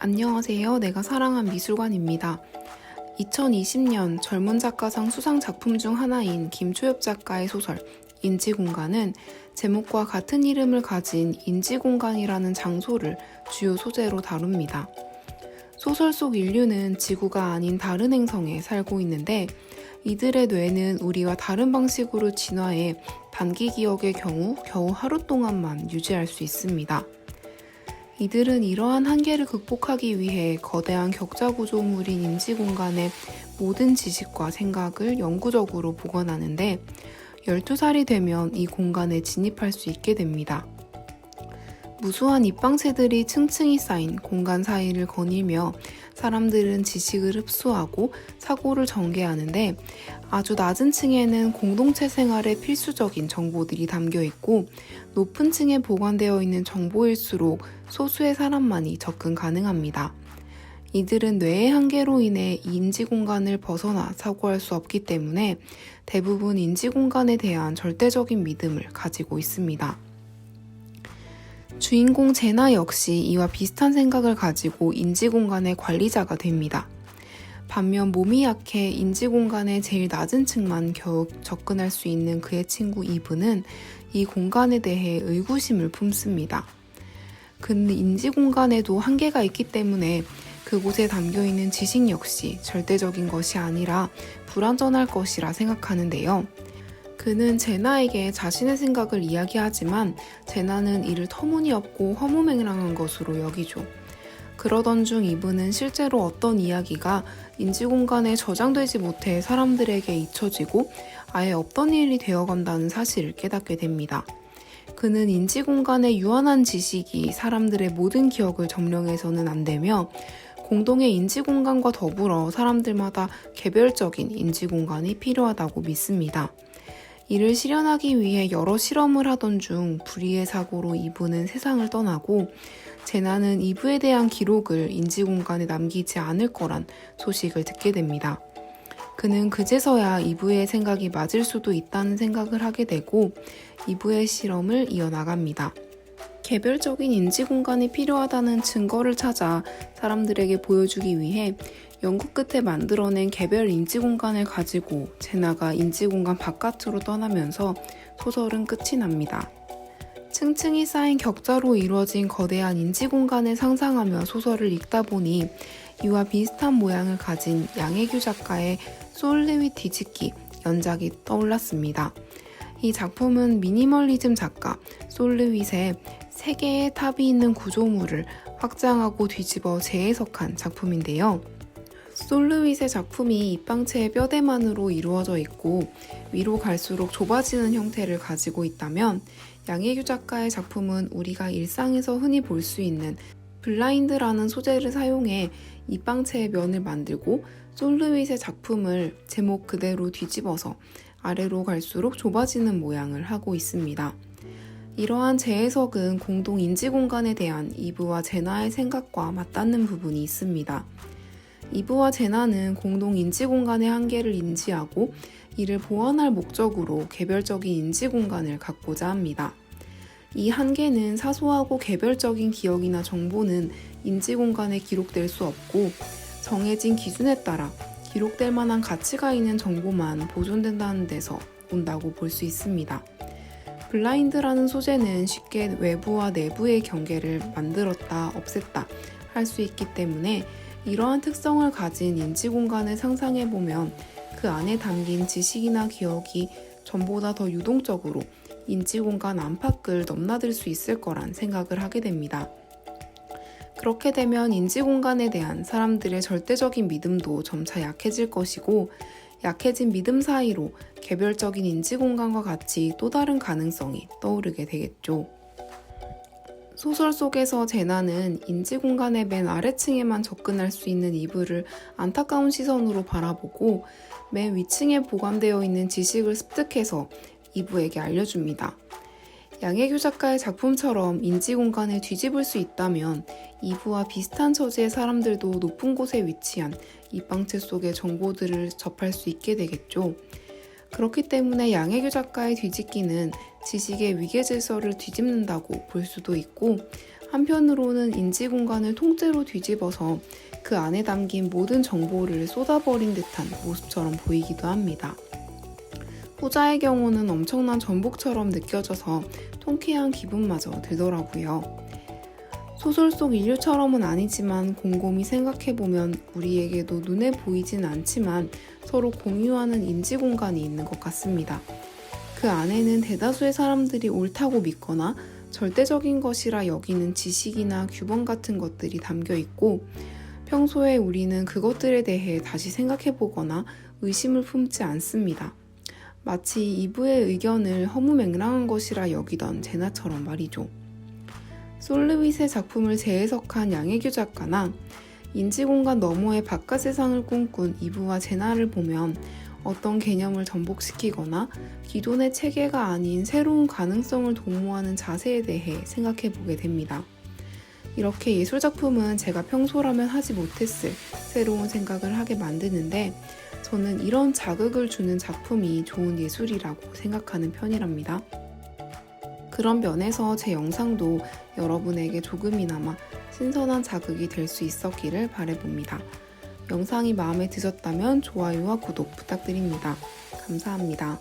안녕하세요. 내가 사랑한 미술관입니다. 2020년 젊은 작가상 수상 작품 중 하나인 김초엽 작가의 소설 인지공간은 제목과 같은 이름을 가진 인지공간이라는 장소를 주요 소재로 다룹니다. 소설 속 인류는 지구가 아닌 다른 행성에 살고 있는데 이들의 뇌는 우리와 다른 방식으로 진화해 단기 기억의 경우 겨우 하루 동안만 유지할 수 있습니다. 이들은 이러한 한계를 극복하기 위해 거대한 격자 구조물인 인지공간의 모든 지식과 생각을 영구적으로 보관하는데 12살이 되면 이 공간에 진입할 수 있게 됩니다. 무수한 입방체들이 층층이 쌓인 공간 사이를 거닐며 사람들은 지식을 흡수하고 사고를 전개하는데 아주 낮은 층에는 공동체 생활에 필수적인 정보들이 담겨 있고 높은 층에 보관되어 있는 정보일수록 소수의 사람만이 접근 가능합니다. 이들은 뇌의 한계로 인해 인지 공간을 벗어나 사고할 수 없기 때문에 대부분 인지 공간에 대한 절대적인 믿음을 가지고 있습니다. 주인공 제나 역시 이와 비슷한 생각을 가지고 인지공간의 관리자가 됩니다. 반면 몸이 약해 인지공간의 제일 낮은 층만 겨우 접근할 수 있는 그의 친구 이브는 이 공간에 대해 의구심을 품습니다. 그는 인지공간에도 한계가 있기 때문에 그곳에 담겨있는 지식 역시 절대적인 것이 아니라 불완전할 것이라 생각하는데요. 그는 제나에게 자신의 생각을 이야기하지만 제나는 이를 터무니없고 허무맹랑한 것으로 여기죠. 그러던 중 이브는 실제로 어떤 이야기가 인지공간에 저장되지 못해 사람들에게 잊혀지고 아예 없던 일이 되어간다는 사실을 깨닫게 됩니다. 그는 인지공간의 유한한 지식이 사람들의 모든 기억을 점령해서는 안 되며 공동의 인지공간과 더불어 사람들마다 개별적인 인지공간이 필요하다고 믿습니다. 이를 실현하기 위해 여러 실험을 하던 중 불의의 사고로 이브는 세상을 떠나고 제나는 이브에 대한 기록을 인지공간에 남기지 않을 거란 소식을 듣게 됩니다. 그는 그제서야 이브의 생각이 맞을 수도 있다는 생각을 하게 되고 이브의 실험을 이어나갑니다. 개별적인 인지공간이 필요하다는 증거를 찾아 사람들에게 보여주기 위해 연구 끝에 만들어낸 개별 인지공간을 가지고 제나가 인지공간 바깥으로 떠나면서 소설은 끝이 납니다. 층층이 쌓인 격자로 이루어진 거대한 인지공간을 상상하며 소설을 읽다 보니 이와 비슷한 모양을 가진 양혜규 작가의 솔레윗 뒤집기 연작이 떠올랐습니다. 이 작품은 미니멀리즘 작가 솔레윗의 세 개의 탑이 있는 구조물을 확장하고 뒤집어 재해석한 작품인데요. 솔르윗의 작품이 입방체의 뼈대만으로 이루어져 있고 위로 갈수록 좁아지는 형태를 가지고 있다면 양혜규 작가의 작품은 우리가 일상에서 흔히 볼 수 있는 블라인드라는 소재를 사용해 입방체의 면을 만들고 솔르윗의 작품을 제목 그대로 뒤집어서 아래로 갈수록 좁아지는 모양을 하고 있습니다. 이러한 재해석은 공동 인지공간에 대한 이브와 제나의 생각과 맞닿는 부분이 있습니다. 이브와 제나는 공동 인지공간의 한계를 인지하고 이를 보완할 목적으로 개별적인 인지공간을 갖고자 합니다. 이 한계는 사소하고 개별적인 기억이나 정보는 인지공간에 기록될 수 없고 정해진 기준에 따라 기록될 만한 가치가 있는 정보만 보존된다는 데서 온다고 볼 수 있습니다. 블라인드라는 소재는 쉽게 외부와 내부의 경계를 만들었다 없앴다 할 수 있기 때문에 이러한 특성을 가진 인지공간을 상상해보면 그 안에 담긴 지식이나 기억이 전보다 더 유동적으로 인지공간 안팎을 넘나들 수 있을 거란 생각을 하게 됩니다. 그렇게 되면 인지공간에 대한 사람들의 절대적인 믿음도 점차 약해질 것이고 약해진 믿음 사이로 개별적인 인지공간과 같이 또 다른 가능성이 떠오르게 되겠죠. 소설 속에서 제나는 인지공간의 맨 아래층에만 접근할 수 있는 이브를 안타까운 시선으로 바라보고 맨 위층에 보관되어 있는 지식을 습득해서 이브에게 알려줍니다. 양혜규 작가의 작품처럼 인지공간을 뒤집을 수 있다면 이브와 비슷한 처지의 사람들도 높은 곳에 위치한 입방체 속의 정보들을 접할 수 있게 되겠죠. 그렇기 때문에 양혜규 작가의 뒤집기는 지식의 위계질서를 뒤집는다고 볼 수도 있고 한편으로는 인지 공간을 통째로 뒤집어서 그 안에 담긴 모든 정보를 쏟아버린 듯한 모습처럼 보이기도 합니다. 후자의 경우는 엄청난 전복처럼 느껴져서 통쾌한 기분마저 들더라고요. 소설 속 인류처럼은 아니지만 곰곰이 생각해보면 우리에게도 눈에 보이진 않지만 서로 공유하는 인지 공간이 있는 것 같습니다. 그 안에는 대다수의 사람들이 옳다고 믿거나 절대적인 것이라 여기는 지식이나 규범 같은 것들이 담겨 있고, 평소에 우리는 그것들에 대해 다시 생각해보거나 의심을 품지 않습니다. 마치 이브의 의견을 허무맹랑한 것이라 여기던 제나처럼 말이죠. 솔르윗의 작품을 재해석한 양혜교 작가나 인지공간 너머의 바깥 세상을 꿈꾼 이브와 제나를 보면 어떤 개념을 전복시키거나 기존의 체계가 아닌 새로운 가능성을 도모하는 자세에 대해 생각해 보게 됩니다. 이렇게 예술작품은 제가 평소라면 하지 못했을 새로운 생각을 하게 만드는데, 저는 이런 자극을 주는 작품이 좋은 예술이라고 생각하는 편이랍니다. 그런 면에서 제 영상도 여러분에게 조금이나마 신선한 자극이 될 수 있었기를 바라봅니다. 영상이 마음에 드셨다면 좋아요와 구독 부탁드립니다. 감사합니다.